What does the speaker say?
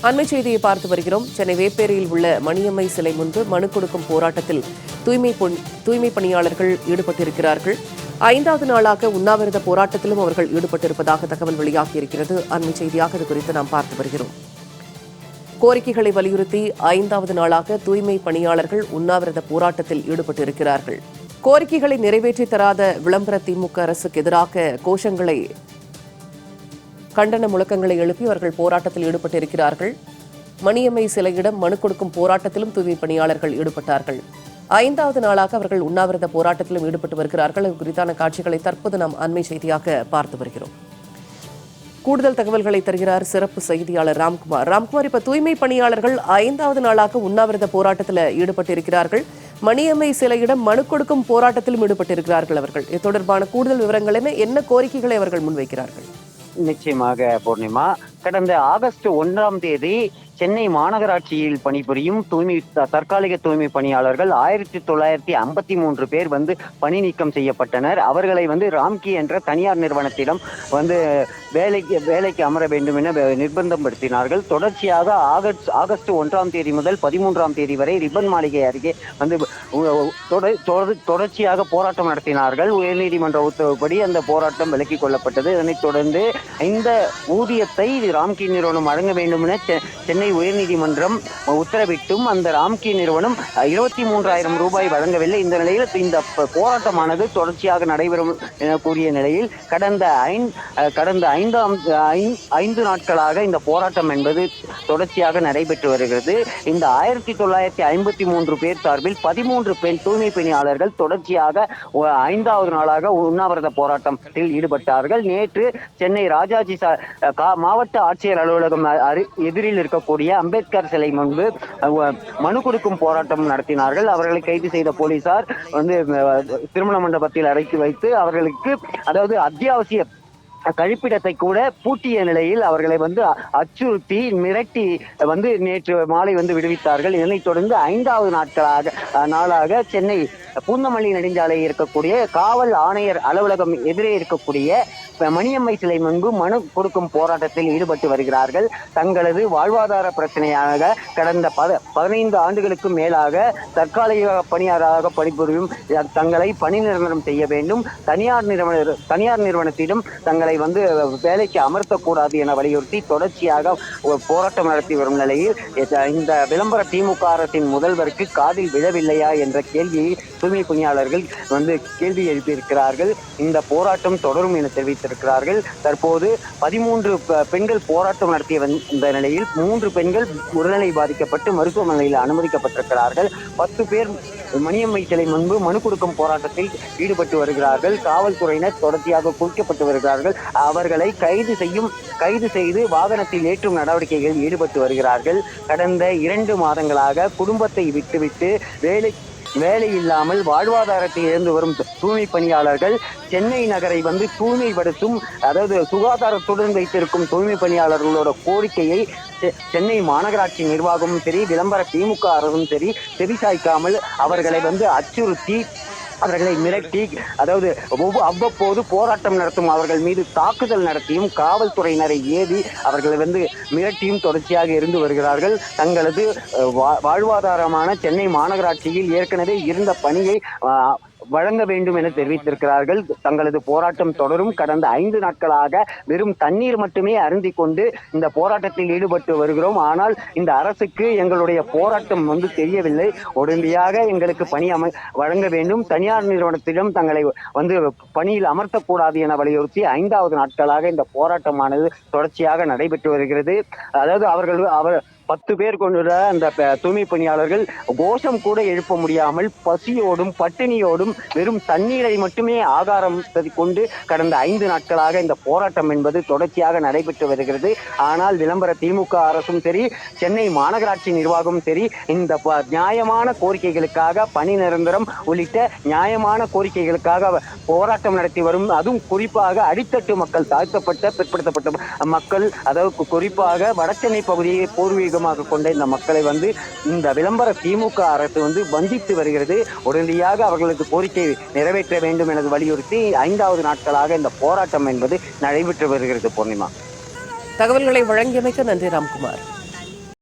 அண்மை செய்தியை பார்த்து வருகிறோம். சென்னை வேப்பேரியில் உள்ள மணியம்மை சிலை முன்பு மனு கொடுக்கும் போராட்டத்தில் தூய்மை பணியாளர்கள் ஈடுபட்டிருக்கிறார்கள். 5வது நாளாக உண்ணாவிரத போராட்டத்திலும் அவர்கள் ஈடுபட்டிருப்பதாக தகவல் வெளியாகியிருக்கிறது. அண்மை செய்தியாக இது குறித்து நாம் பார்த்து வருகிறோம். கோரிக்கைகளை வலியுறுத்தி 5வது நாளாக தூய்மை பணியாளர்கள் உண்ணாவிரத போராட்டத்தில் ஈடுபட்டிருக்கிறார்கள். கோரிக்கைகளை நிறைவேற்றி தராத விளம்பர திமுக அரசுக்கு எதிராக கோஷங்களை கண்டன முழக்கங்களை எழுப்பி அவர்கள் போராட்டத்தில் ஈடுபட்டிருக்கிறார்கள். மணியம்மை சிலையிடம் மனு கொடுக்கும் போராட்டத்திலும் தூய்மை பணியாளர்கள் ஈடுபட்டார்கள். 5வது நாளாக அவர்கள் உண்ணாவிரத போராட்டத்திலும் ஈடுபட்டு வருகிறார்கள். இது குறித்தான காட்சிகளை தற்போது நாம் அண்மை செய்தியாக பார்த்து வருகிறோம். கூடுதல் தகவல்களை தருகிறார் சிறப்பு செய்தியாளர் ராம்குமார். இப்ப தூய்மை பணியாளர்கள் 5வது நாளாக உண்ணாவிரத போராட்டத்தில் ஈடுபட்டிருக்கிறார்கள். மணியம்மை சிலையிடம் மனு கொடுக்கும் போராட்டத்திலும் ஈடுபட்டிருக்கிறார்கள். அவர்கள் இது தொடர்பான கூடுதல் விவரங்கள் என்ன கோரிக்கைகளை அவர்கள் முன்வைக்கிறார்கள்? நிச்சயமாக பூர்ணிமா, கடந்த ஆகஸ்ட் 1ஆம் தேதி சென்னை மாநகராட்சியில் பணிபுரியும் தற்காலிக தூய்மை பணியாளர்கள் 1953 பேர் பணி நீக்கம் செய்யப்பட்டனர். அவர்களை ராம்கி என்ற தனியார் நிறுவனத்திடம் வேலைக்கு அமர வேண்டும் என நிர்பந்தம் படுத்தினார்கள். தொடர்ச்சியாக ஆகஸ்ட் 1ஆம் தேதி முதல் 13ஆம் தேதி வரை ரிப்பன் மாளிகை அருகே தொடர்ச்சியாக போராட்டம் நடத்தினார்கள். உயர்நீதிமன்ற உத்தரவுப்படி அந்த போராட்டம் விலக்கிக் கொள்ளப்பட்டது. இதனைத் தொடர்ந்து இந்த ஊதியத்தை ராம்கி நிறுவனம் வழங்க வேண்டும் என சென்னை உயர்நீதிமன்றம் உத்தரவிட்டும் அந்த ராம்கி நிறுவனம் 23,000 ரூபாய் வழங்கவில்லை. இந்த நிலையில் இந்த போராட்டமானது தொடர்ச்சியாக நடைபெறும் என கூறிய நிலையில் கடந்த 5 நாட்களாக இந்த போராட்டம் என்பது தொடர்ச்சியாக நடைபெற்று வருகிறது. இந்த 1953 பேர் சார்பில் 13 பெண் தூய்மை பணியாளர்கள் தொடர்ச்சியாக 5வது நாளாக உண்ணாவிரத போராட்டத்தில் ஈடுபட்டார்கள். நேற்று சென்னை ராஜாஜி மாவட்ட ஆட்சியர் அலுவலகம் எதிரில் இருக்கக்கூடிய அம்பேத்கர் சிலை முன்பு மனு கொடுக்கும் போராட்டம் நடத்தினார்கள். அவர்களை கைது செய்த போலீசார் திருமண மண்டபத்தில் அடைத்து வைத்து அவர்களுக்கு அத்தியாவசிய கழிப்பிடத்தை கூட பூட்டிய நிலையில் அவர்களை அச்சுறுத்தி மிரட்டி நேற்று மாலை விடுவித்தார்கள். இதனைத் தொடர்ந்து 5வது நாளாக சென்னை பூந்தமல்லி நெடுஞ்சாலையில் இருக்கக்கூடிய காவல் ஆணையர் அலுவலகம் எதிரே இருக்கக்கூடிய மணியம்மை சிலை முன்பு மனு கொடுக்கும் போராட்டத்தில் ஈடுபட்டு வருகிறார்கள். தங்களது வாழ்வாதார பிரச்சனையாக கடந்த 15 ஆண்டுகளுக்கு மேலாக தற்காலிக பணியாளராக பணிபுரியும் தங்களை பணி நிரந்தரம் செய்ய வேண்டும், தனியார் நிறுவனத்திடம் தங்களை வேலைக்கு அமர்த்தக்கூடாது என வலியுறுத்தி தொடர்ச்சியாக போராட்டம் நடத்தி வரும் நிலையில் இந்த விளம்பர திமுக அரசின் முதல்வருக்கு காதில் விழவில்லையா என்ற கேள்வியை தூய்மை பணியாளர்கள் கேள்வி எழுப்பியிருக்கிறார்கள். இந்த போராட்டம் தொடரும் என தெரிவித்திருக்கிறார்கள். தற்போது 13 பெண்கள் போராட்டம் நடத்திய வந்த நிலையில் 3 பெண்கள் உடல்நிலை பாதிக்கப்பட்டு மருத்துவமனையில் அனுமதிக்கப்பட்டிருக்கிறார்கள். 10 பேர் மணியம்மை சிலை முன்பு மனு கொடுக்கும் போராட்டத்தில் ஈடுபட்டு வருகிறார்கள். காவல்துறையினர் தொடர்ச்சியாக குவிக்கப்பட்டு வருகிறார்கள். அவர்களை கைது செய்து வாகனத்தில் ஏற்றும் நடவடிக்கைகளில் ஈடுபட்டு வருகிறார்கள். கடந்த 2 மாதங்களாக குடும்பத்தை விட்டுவிட்டு வேலை இல்லாமல் வாழ்வாதாரத்தை இழந்து வரும் தூய்மை பணியாளர்கள் சென்னை நகரை தூய்மைப்படுத்தும் சுகாதாரத்துடன் வைத்திருக்கும் தூய்மை பணியாளர்களோட கோரிக்கையை சென்னை மாநகராட்சி நிர்வாகமும் சரி, விளம்பர திமுக அரசும் சரி செவிசாய்க்காமல் அவர்களை அச்சுறுத்தி அவர்களை மிரட்டி அவ்வப்போது போராட்டம் நடத்தும் அவர்கள் மீது தாக்குதல் நடத்தியும் காவல்துறையினரை ஏவி அவர்களை மிரட்டியும் தொடர்ச்சியாக இருந்து வருகிறார்கள். தங்களது வாழ்வாதாரமான சென்னை மாநகராட்சியில் ஏற்கனவே இருந்த பணியை வழங்க வேண்டும் என தெரிவித்திருக்கிறார்கள். தங்களது போராட்டம் தொடரும். கடந்த 5 நாட்களாக வெறும் தண்ணீர் மட்டுமே அருந்திக் கொண்டு இந்த போராட்டத்தில் ஈடுபட்டு வருகிறோம். ஆனால் இந்த அரசுக்கு எங்களுடைய போராட்டம் தெரியவில்லை. உடனடியாக எங்களுக்கு பணி வழங்க வேண்டும், தனியார் நிறுவனத்திடம் தங்களை பணியில் அமர்த்தக்கூடாது என வலியுறுத்தி 5வது நாட்களாக இந்த போராட்டமானது தொடர்ச்சியாக நடைபெற்று வருகிறது. அவர் 10 பேர் கொண்டுள்ள அந்த தூய்மை பணியாளர்கள் கோஷம் கூட எழுப்ப முடியாமல் பசியோடும் பட்டினியோடும் வெறும் தண்ணீரை மட்டுமே ஆகாரம் கொண்டு கடந்த 5 நாட்களாக இந்த போராட்டம் என்பது தொடர்ச்சியாக நடைபெற்று வருகிறது. ஆனால் விளம்பர திமுக அரசும் சரி, சென்னை மாநகராட்சி நிர்வாகமும் சரி இந்த நியாயமான கோரிக்கைகளுக்காக பணி நிரந்தரம் உள்ளிட்ட நியாயமான கோரிக்கைகளுக்காக போராட்டம் நடத்தி வரும். அதுவும் குறிப்பாக அடித்தட்டு மக்கள், தாழ்த்தப்பட்ட பிற்படுத்தப்பட்ட மக்கள், குறிப்பாக வடசென்னை பகுதியை பூர்வீக கொண்ட இந்த மக்களை இந்த விளம்பர திமுக அரசு வஞ்சித்து வருகிறது. உடனடியாக அவர்களுக்கு கோரிக்கை நிறைவேற்ற வேண்டும் என வலியுறுத்தி 5வது நாட்களாக இந்த போராட்டம் என்பது நடைபெற்று வருகிறது. பூர்ணிமா, தகவல்களை வழங்கியமைக்கு நன்றி ராம்குமார்.